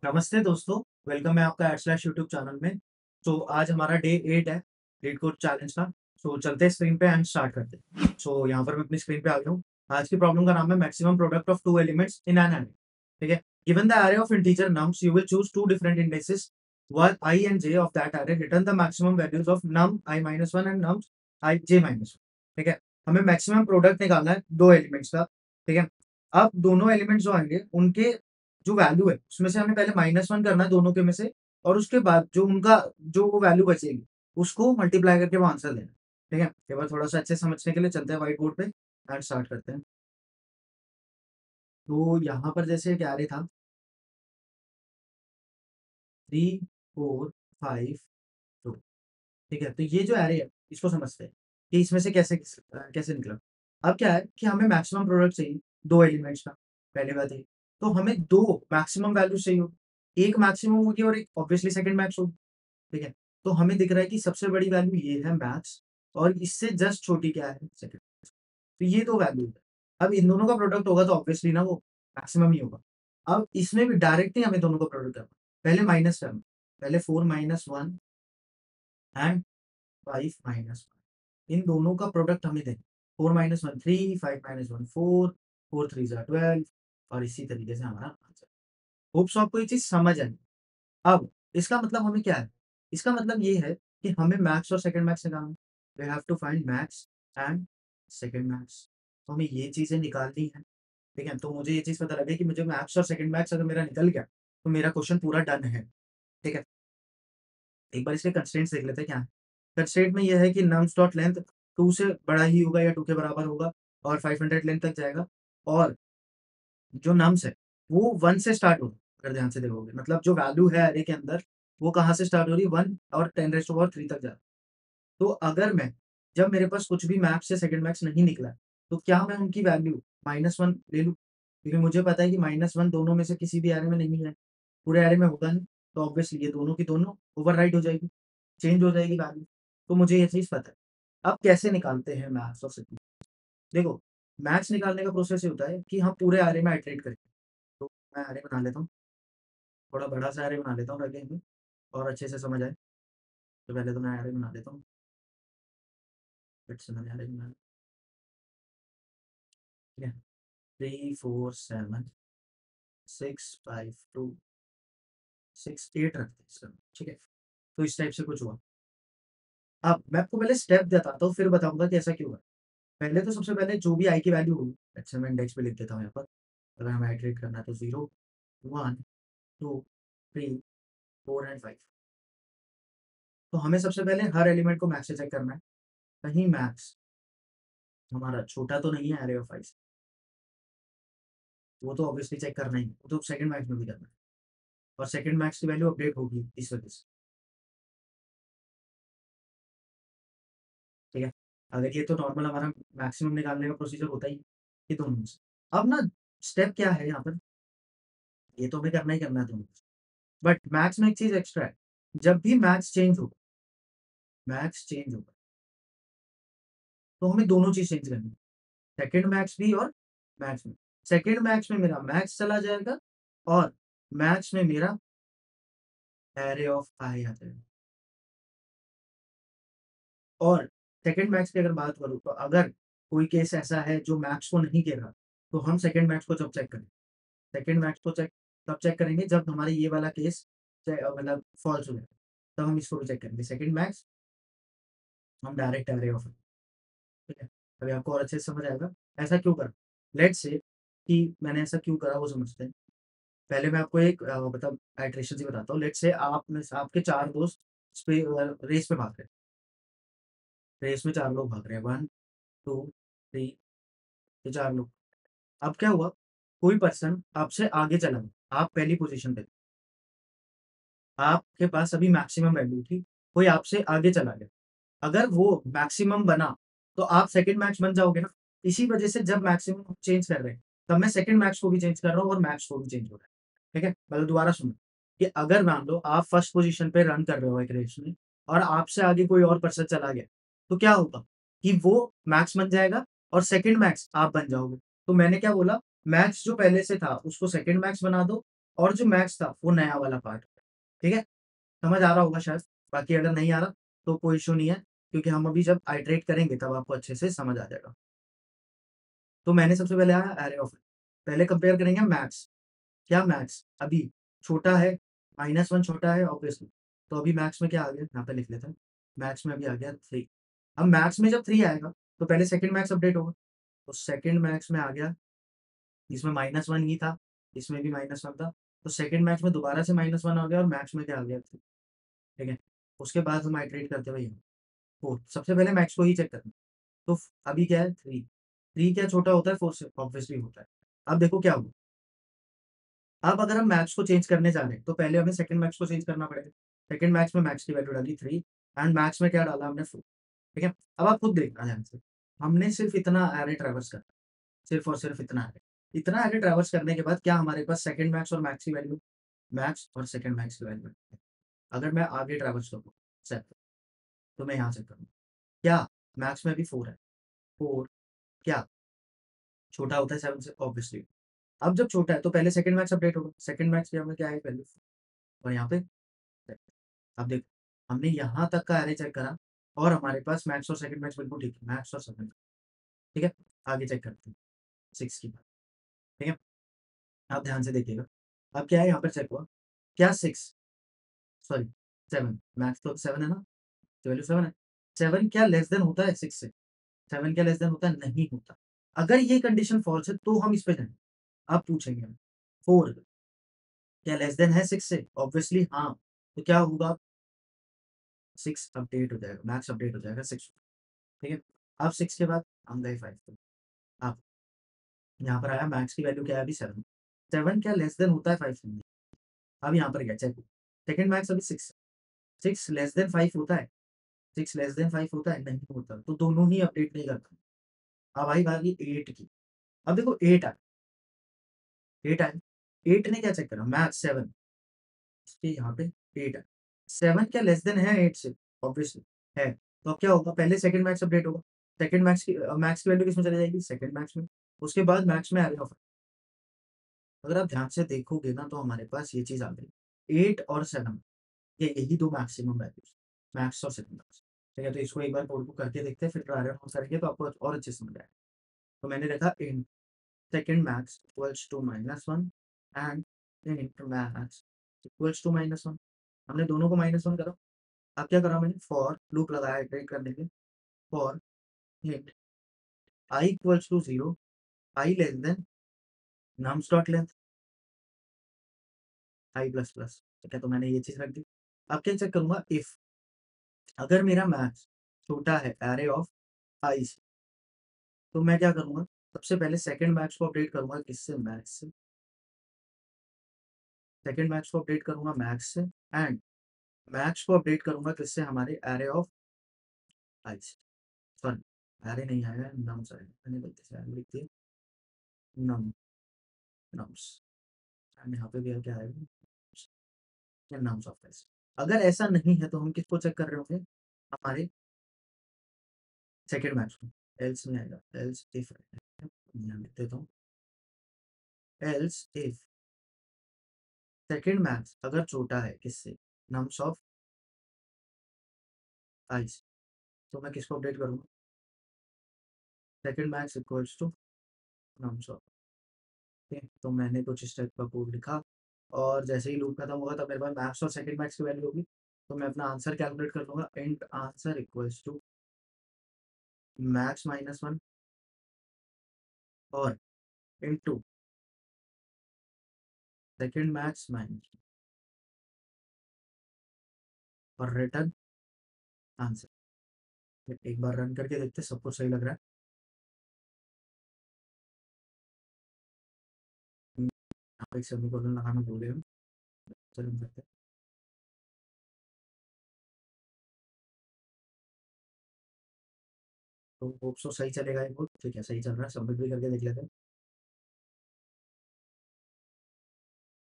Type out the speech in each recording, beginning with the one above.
नमस्ते दोस्तों, वेलकम है आपका यूट्यूब चैनल में। तो आज हमारा डे 8 है रीड कोड चैलेंज का। सो चलते हैं स्क्रीन पे एंड स्टार्ट करते हैं। सो यहाँ पर मैं अपनी स्क्रीन पे आ गया हूँ। आज की प्रॉब्लम का नाम है maximum product of two elements in an array. ठीक है। Given the array of integer nums you will choose two different indexes where i and j of that array return the maximum values of num i-1 and nums ij-1। ठीक है। हमें maximum product निकालना है दो elements का। ठीक है। अब दोनों एलिमेंट्स जो आएंगे उनके जो वैल्यू है उसमें से हमें पहले -1 करना है दोनों के में से, और उसके बाद जो उनका जो वैल्यू बचेगी उसको मल्टीप्लाई करके वो आंसर देना। ठीक है। एक बार थोड़ा सा अच्छे से समझने के लिए चलते हैं व्हाइट बोर्ड पे एंड स्टार्ट करते हैं। तो यहाँ पर जैसे एक एरे था 3 4 5 2। ठीक है। तो ये जो एरे है इसको समझते हैं कि इसमें से कैसे कैसे निकला। अब क्या है कि हमें मैक्सिमम प्रोडक्ट चाहिए दो एलिमेंट्स का। पहली बात ये, तो हमें दो मैक्सिमम वैल्यू चाहिए होगी। एक मैक्सिमम होगी और एक ऑब्वियसली सेकंड मैक्स होगी। ठीक है। तो हमें दिख रहा है कि सबसे बड़ी वैल्यू ये है मैक्स, और इससे जस्ट छोटी क्या है सेकंड। तो ये दो वैल्यू है। अब इन दोनों का प्रोडक्ट होगा तो ऑब्वियसली ना वो मैक्सिमम ही होगा। अब इसमें भी डायरेक्टली हमें दोनों का प्रोडक्ट करना है। पहले माइनस करना है। पहले 4 - 1 एंड 5 - 1 इन दोनों का प्रोडक्ट हमें देना। 4 - 1 3, 5 - 1 4, 4 3 ज़ा 12, और इसी तरीके से हमारा आंसर। होप सो आपको ये चीज़ समझ आई। अब इसका मतलब हमें क्या है? इसका मतलब ये है कि हमें मैक्स और सेकंड मैक्स निकालना है। We have to find max and second max. तो हमें ये चीज़ें निकालनी है। ठीक है? तो मुझे ये चीज़ पता लगी कि मुझे मैक्स और सेकंड मैक्स अगर मेरा निकल गया, तो मेरा क्वेश्चन पूरा डन है। ठीक है? एक बार इसके कंस्ट्रेंट्स देख लेते हैं क्या है। कंस्ट्रेंट में ये है कि nums डॉट लेंथ 2 से बड़ा ही होगा या 2 के बराबर होगा और 500 लेंथ तक जाएगा, और जो नम्स है वो 1 से स्टार्ट होगा। अगर ध्यान से देखोगे मतलब जो वैल्यू है अरे के अंदर वो कहाँ से स्टार्ट हो रही है 1 और 10⁻³ तक जा रहा है। तो अगर मैं जब मेरे पास कुछ भी मैक्स या सेकंड मैक्स नहीं निकला है, तो क्या मैं उनकी वैल्यू -1 ले लूँ? क्योंकि मुझे पता है कि -1 दोनों में से किसी भी एरे में नहीं है, पूरे एरे में होगा नहीं, तो ऑब्वियसली ये दोनों की दोनों ओवरराइट हो जाएगी, चेंज हो जाएगी वैल्यू। तो मुझे ये चीज़ पता है। अब कैसे निकालते हैं मैक्स और सेकंड? देखो, मैक्स निकालने का प्रोसेस ये होता है कि हम पूरे एरे में आइटरेट करेंगे। तो मैं एरे बना लेता हूँ, थोड़ा बड़ा-सा एरे बना लेता हूँ ताकि हमें और अच्छे से समझ आए। तो पहले तो मैं एरे बना लेता हूँ, फिर से मैंने एरे बना लिया, ठीक है? 3 4 7 6 5 2 6 8 रखते हैं इसका, ठीक है? तो इस टाइप से कुछ हुआ। अब मैं आपको पहले स्टेप बताता हूँ, फिर बताऊँगा कि ऐसा क्यों हुआ। पहले तो सबसे पहले जो भी i की वैल्यू होगी, अच्छा मैं इंडेक्स पे लिख देता हूँ यहाँ पर। अगर हमें आइटरेट करना है तो 0 1 2 3 4 एंड 5। तो हमें सबसे पहले हर एलिमेंट को मैक्स से चेक करना है। कहीं मैक्स हमारा छोटा तो नहीं है एरे ऑफ आई से, वो तो ऑब्वियसली चेक करना ही है, वो तो सेकंड मैक्स में भी करना है, और सेकंड मैक्स की वैल्यू अपडेट होगी इस वजह से, ठीक है? अगर ये तो नॉर्मल हमारा मैक्सिमम निकालने का प्रोसीजर होता ही है, ये दोनों में से। अब ना स्टेप क्या है यहाँ पर, ये तो हमें करना ही करना है दोनों में से। बट मैक्स में एक चीज़ एक्स्ट्रा है, जब भी मैक्स चेंज होगा, तो हमें दोनों चीज़ चेंज करनी है, सेकंड मैक्स भी और मैक्स में। सेकंड मैक्स में मेरा मैक्स चला जाएगा, और मैक्स में मेरा एरे ऑफ आई आ जाएगा। और सेकंड मैक्स की अगर बात करूँ तो अगर कोई केस ऐसा है जो मैक्स को नहीं घेर रहा, तो हम सेकंड मैक्स को जब चेक करें, सेकंड मैक्स को तब चेक करेंगे जब हमारे ये वाला केस मतलब फॉल्स हो जाए, तब हम इसको भी चेक करेंगे। सेकंड मैक्स हम डायरेक्ट एरे ऑफ, ठीक है? अभी आपको और अच्छे से समझ आएगा ऐसा क्यों करा। लेट्स से कि मैंने ऐसा क्यों करा वो समझते हैं। पहले मैं आपको एक मतलब आइटरेशन से बताता हूँ। लेट्स से आप में से आपके 4 दोस्त रेस पे भाग रहे हैं। रेस में 4 लोग भाग रहे हैं, 1 2 3, ये 4 लोग। अब क्या हुआ, कोई पर्सन आपसे आगे चला गया, आप पहली पोज़ीशन पे थे, आपके पास अभी मैक्सिमम वैल्यू थी, कोई आपसे आगे चला गया। अगर वो मैक्सिमम बना, तो आप सेकंड मैक्स बन जाओगे ना। इसी वजह से जब मैक्सिमम हम चेंज कर रहे हैं, तब मैं सेकंड मैक्स को भी चेंज कर रहा हूँ और मैक्स को भी चेंज हो रहा है। ठीक है? मतलब दोबारा सुनो, कि अगर मान लो आप फर्स्ट पोज़ीशन पे रन कर रहे हो एक रेस में, और आपसे आगे कोई और पर्सन चला गया, तो क्या होगा कि वो मैक्स बन जाएगा और सेकंड मैक्स आप बन जाओगे। तो मैंने क्या बोला, मैक्स जो पहले से था उसको सेकंड मैक्स बना दो, और जो मैक्स था वो नया वाला पार्ट, ठीक है? समझ आ रहा होगा शायद, बाकी अगर नहीं आ रहा तो कोई इश्यू नहीं है, क्योंकि हम अभी जब आइटरेट करेंगे तब आपको अच्छे से समझ आ जाएगा। तो मैंने सबसे पहले आया एरे ऑफ, पहले कंपेयर करेंगे मैक्स, क्या मैक्स अभी छोटा है, -1 छोटा है ऑब्वियसली, तो अभी मैक्स में क्या आ गया, यहाँ पे लिख लेते हैं, मैक्स में अभी आ गया 3। अब मैक्स में जब 3 आएगा, तो पहले सेकंड मैक्स अपडेट होगा, तो सेकंड मैक्स में आ गया, इसमें -1 ही था, इसमें भी -1 था, तो सेकंड मैक्स में दोबारा से -1 आ गया और मैक्स में क्या आ गया 3, ठीक है? उसके बाद हम आइटरेट करते हुए 4, सबसे पहले मैक्स को ही चेक करना, तो अभी क्या है 3, 3 क्या छोटा होता है 4 से? ऑब्वियसली होता है। अब देखो क्या हुआ, अब अगर हम मैक्स को चेंज करने जा रहे हैं, तो पहले हमें सेकंड मैक्स को चेंज करना पड़ेगा। सेकंड मैक्स में मैक्स की वैल्यू डाली 3 एंड मैक्स में क्या डाला हमने 4, ठीक है? अब आप खुद देखना ध्यान से, हमने सिर्फ इतना एरे ट्रैवर्स करना है, सिर्फ और सिर्फ इतना एरे। इतना एरे ट्रैवर्स करने के बाद क्या हमारे पास सेकंड मैक्स और मैक्स की वैल्यू, मैक्स और सेकंड मैक्स की वैल्यू है। अगर मैं आगे ट्रैवर्स करूँ, सेट, तो मैं यहाँ से करूँ, क्या मैक्स में भी 4 है, 4 क्या छोटा होता है 7 से? ऑब्वियसली। अब जब छोटा है तो पहले सेकंड मैक्स अपडेट होगा, सेकंड मैक्स की हमें क्या है वैल्यू, और यहाँ पे अब देखो, हमने यहाँ तक का एरे चेक करा और हमारे पास मैक्स और सेकंड मैक्स बिल्कुल ठीक है, मैक्स और सेकंड, ठीक है? आगे चेक करते हैं 6 की बात, ठीक है? आप ध्यान से देखिएगा, अब क्या है यहाँ पर चेक हुआ, क्या 6 सॉरी 7, मैक्स तो 7 है ना? तो वैल्यू 7 है, 7 क्या लेस देन होता है 6 से? 7 क्या लेस देन होता है? नहीं होता। अगर ये कंडीशन फॉल्स है तो हम इस पे जाएँगे। अब पूछेंगे हम 4 क्या लेस देन है 6 से? ऑब्वियसली हाँ, तो क्या होगा, 6 अपडेट हो जाएगा, मैक्स अपडेट हो जाएगा 6, ठीक है? अब 6 के बाद हम गए 5 पे। अब यहाँ पर आया मैक्स की वैल्यू क्या है अभी 7, 7 क्या लेस देन होता है 5 से? नहीं। अब यहाँ पर क्या चेक, सेकंड मैक्स अभी 6, 6 लेस देन 5 होता है? 6 लेस देन 5 होता है? नहीं होता, तो दोनों ही अपडेट नहीं करता। अब आई बारी 8 की, अब देखो 8 आया, 8 आया, 8 ने क्या चेक करा, मैक्स 7, इसलिए यहाँ पे 8 है। 7 क्या लेस देन है 8 से? ऑब्वियसली है। तो अब क्या होगा, पहले सेकंड मैक्स अपडेट होगा। सेकंड मैक्स की वैल्यू किसमें चली जाएगी? सेकंड मैक्स में। उसके बाद मैक्स में एरे ऑफ, अगर आप ध्यान से देखोगे ना तो हमारे पास ये चीज़ आ गई। 8 और 7 ये यही 2 मैक्सिमम वैल्यूज़, मैक्स और सेकंड मैक्स। ठीक है? तो इसको एक बार कोड को करके देखते हैं, फिर ट्रायल एंड एरर करेंगे तो आपको और अच्छे से समझ आएगा। तो मैंने लिखा इन second max equals to -1 and int max equals to -1, हमने दोनों को -1 करा। अब क्या करा मैंने, फॉर लूप लगाया इटरेट करने के लिए, for int I equals to 0, I less than nums dot length I plus plus, ठीक है? तो मैंने ये चीज़ रख दी। अब क्या चेक करूँगा, इफ अगर मेरा मैक्स छोटा है एरे ऑफ आई से, तो मैं क्या करूँगा, सबसे पहले सेकंड मैक्स को अपडेट करूँगा किससे, मैक्स से। सेकंड मैक्स को अपडेट करूँगा मैक्स से एंड मैक्स को अपडेट करूँगा किससे, हमारे एरे ऑफ आई से। सॉरी, एरे नहीं आया है, नम्स आएगा, मैंने गलती से एरे लिख दिया, नम नम्स एंड यहाँ पे भी क्या आएगा, या नम्स ऑफ एस। अगर ऐसा नहीं है तो हम किसको चेक कर रहे होंगे, हमारे सेकंड मैक्स को, एल्स में आएगा, एल्स इफ, यहाँ लिख देता हूँ, एल्स इफ सेकंड मैक्स अगर छोटा है किससे, नम्स ऑफ आई से, तो मैं किसको अपडेट करूँगा, second max equals to nums of, ठीक है? तो मैंने कुछ इस टाइप का कोड लिखा और जैसे ही लूप खत्म होगा तब मेरे पास मैक्स और सेकंड मैक्स की वैल्यू होगी, तो मैं अपना आंसर कैलकुलेट कर लूँगा, int answer equals to max -1 और इंटू सेकंड मैक्स माइनस और रिटर्न आंसर। एक बार रन करके देखते सब कुछ सही लग रहा है। यहाँ पे एक सेमीकोलन लगाना भूल गए हम, चलो करते हैं। तो होप सो सही चलेगा, ये कोड ठीक है, सही चल रहा है, सबमिट भी करके देख लेते हैं।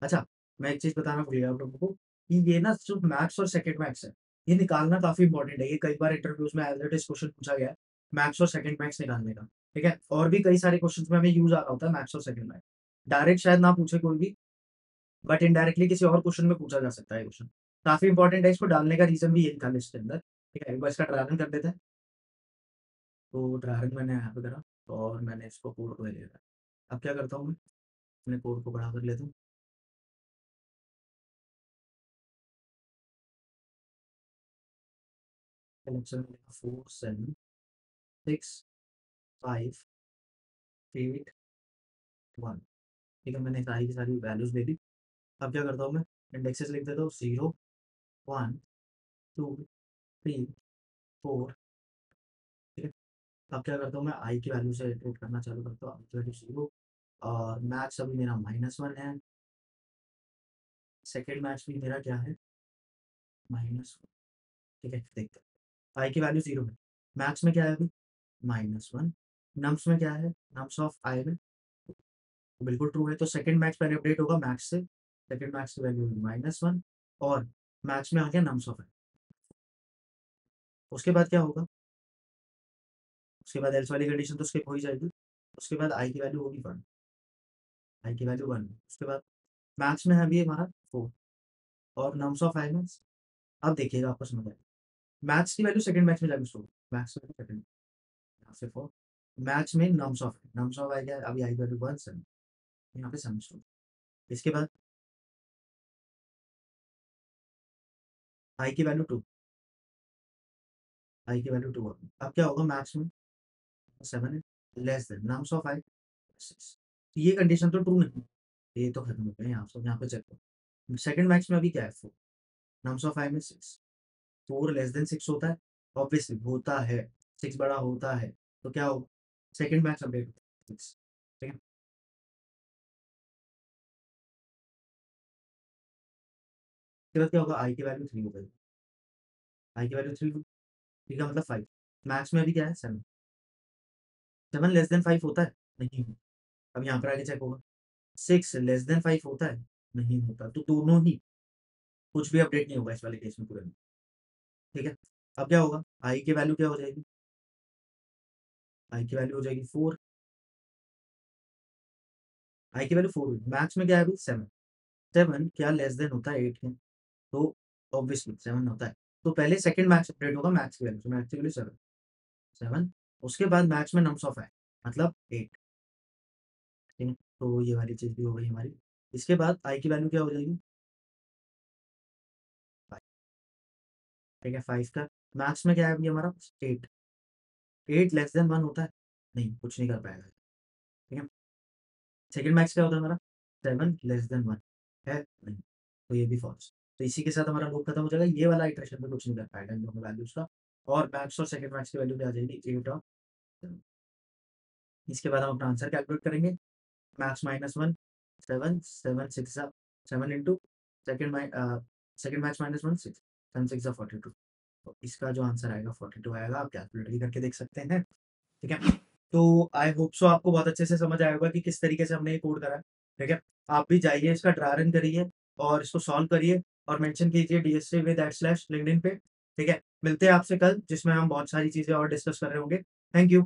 अच्छा, मैं एक चीज़ बताना भूल गया आप लोगों को कि ये ना सिर्फ मैथ्स और सेकंड मैथ्स है। ये निकालना काफ़ी इंपॉर्टेंट है। ये कई बार इंटरव्यूज़ में एज़ इट इज़ क्वेश्चन पूछा गया है, मैथ्स और सेकंड मैथ्स निकालने का, ठीक है? और भी कई सारे क्वेश्चन्स में हमें यूज़ आ रहा होता है मैथ्स और सेकंड मैथ्स। डायरेक्ट शायद ना पूछे कोई भी, बट इनडायरेक्टली किसी और क्वेश्चन में पूछा जा सकता है क्वेश्चन। काफ़ी इंपॉर्टेंट है, इसको डालने का रीज़न भी यही था लिस्ट के अंदर। ठीक है, एक बार इसका ड्राई रन कर देते हैं। तो ड्राई रन मैंने यहाँ पे करा और मैंने इसको कोड को ले लिया। अब क्या करता हूँ मैं, अपने कोड को बड़ा कर लेता हूँ। कनेक्शन 4 7 6 5 8 1। ठीक है, मैंने सारी की सारी वैल्यूज़ दे दी। अब क्या करता हूँ मैं, इंडेक्सेस लिख देता हूँ 0 1 2 3 4। ठीक है, अब क्या करता हूँ मैं, आई की वैल्यू से इटरेट करना चालू करता हूँ। आई की वैल्यू 0 और मैक्स अभी मेरा -1 है। सेकंड मैक्स भी मेरा क्या है, -1। ठीक है, देखते हैं। आई की वैल्यू 0 है, मैक्स में क्या है अभी, -1। नम्स में क्या है, नम्स ऑफ आई में बिल्कुल ट्रू है, तो सेकंड मैक्स पहले अपडेट होगा मैक्स से। सेकंड मैक्स की वैल्यू -1 और मैक्स में आ गया नम्स ऑफ आई। उसके बाद क्या होगा, उसके बाद एल्स वाली कंडीशन तो स्किप हो ही जाएगी। उसके बाद आई की वैल्यू होगी 1। आई की वैल्यू 1। उसके बाद मैक्स में है अभी हमारा 4 और नम्स ऑफ आई में, अब देखिएगा आपको समझ आएगा। मैथ्स की वैल्यू सेकंड मैच में जाके स्टोर, मैथ्स में सेकंड, यहाँ से 4। मैथ्स में नम्स ऑफ आई क्या है, अभी आई वैल्यू 1 7, यहाँ पे सम स्टोर। इसके बाद आई की वैल्यू 2, आई की वैल्यू 2। अब क्या होगा, मैथ्स में 7 है, लेस देन नम्स ऑफ आई 6। ये कंडीशन तो ट्रू नहीं, ये तो खत्म हो गया। यहाँ पे चेक करो, सेकंड मैक्स में अभी क्या है 4, नम्स ऑफ आई में 6। 4 लेस देन 6 होता है, ऑब्वियसली होता है, 6 बड़ा होता है, तो क्या होगा, सेकंड मैक्स अपडेट होता है 6। ठीक है, उसके बाद क्या होगा, आई की वैल्यू 3 हो गई। आई की वैल्यू 3, 3 का मतलब 5। मैथ्स में अभी क्या है 7। 7 लेस देन 5 होता है, नहीं होता। अब यहाँ पर आगे चेक होगा, 6 लेस देन 5 होता है, नहीं होता। तो दोनों ही, कुछ भी अपडेट नहीं होगा इस वाले केस में पूरे में। ठीक है, अब क्या होगा, आई की वैल्यू क्या हो जाएगी, आई की वैल्यू हो जाएगी 4। आई की वैल्यू 4 हुई, मैथ्स में क्या है अभी 7। 7 क्या लेस देन होता है 8 के, तो ऑब्वियसली 7 होता है। तो पहले सेकंड मैथ्स अपडेट होगा मैथ्स की वैल्यू, तो मैथ्स की वैल्यू 7 7। उसके बाद मैथ्स में नम्स ऑफ है, मतलब 8। ठीक है, तो ये वाली चीज़ भी हो गई हमारी। इसके बाद आई की वैल्यू क्या हो जाएगी, 5। ठीक है, 5 का मैथ्स में क्या है अभी हमारा 8। 8 लेस देन 1 होता है, नहीं कुछ नहीं कर पाएगा। ठीक है, सेकंड मैथ्स क्या होता है हमारा, 7 लेस देन 1 है, नहीं, तो ये भी फॉल्स। तो इसी के साथ हमारा लूप खत्म हो जाएगा, ये वाला इटरेशन में कुछ नहीं कर पाएगा इन दोनों वैल्यूज का। और मैथ्स और सेकंड मैथ्स की वैल्यू क्या आ जाएगी 8 और 7। इसके बाद हम अपना आंसर कैलकुलेट करेंगे। Maths -1 7 7 6 7 into second maths -1 6 7 6 42। तो इसका जो आंसर आएगा 42 आएगा। आप कैलकुलेट भी करके देख सकते हैं। ठीक है, तो आई होप सो आपको बहुत अच्छे से समझ आया होगा कि किस तरीके से हमने ये कोड करा है। ठीक है, आप भी जाइए, इसका ड्राई रन करिए और इसको सॉल्व करिए और मेंशन कीजिए डीएससी विद / लिंक्डइन पे। ठीक है, मिलते हैं आपसे कल, जिसमें हम बहुत सारी चीजें और डिस्कस कर रहे होंगे। Thank you.